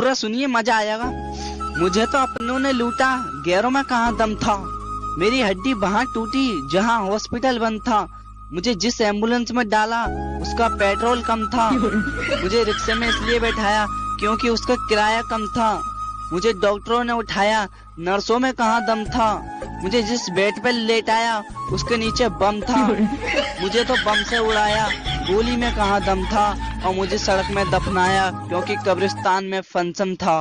पूरा सुनिए, मजा आएगा। मुझे तो अपनों ने लूटा, गैरों में कहाँ दम था। मेरी हड्डी वहाँ टूटी जहाँ हॉस्पिटल बंद था। मुझे जिस एम्बुलेंस में डाला उसका पेट्रोल कम था। मुझे रिक्शे में इसलिए बैठाया क्योंकि उसका किराया कम था। मुझे डॉक्टरों ने उठाया, नर्सों में कहाँ दम था। मुझे जिस बेड पे लेटाया उसके नीचे बम था। मुझे तो बम से उड़ाया, गोली में कहाँ दम था। और मुझे सड़क में दफनाया क्योंकि कब्रिस्तान में फंक्शन था।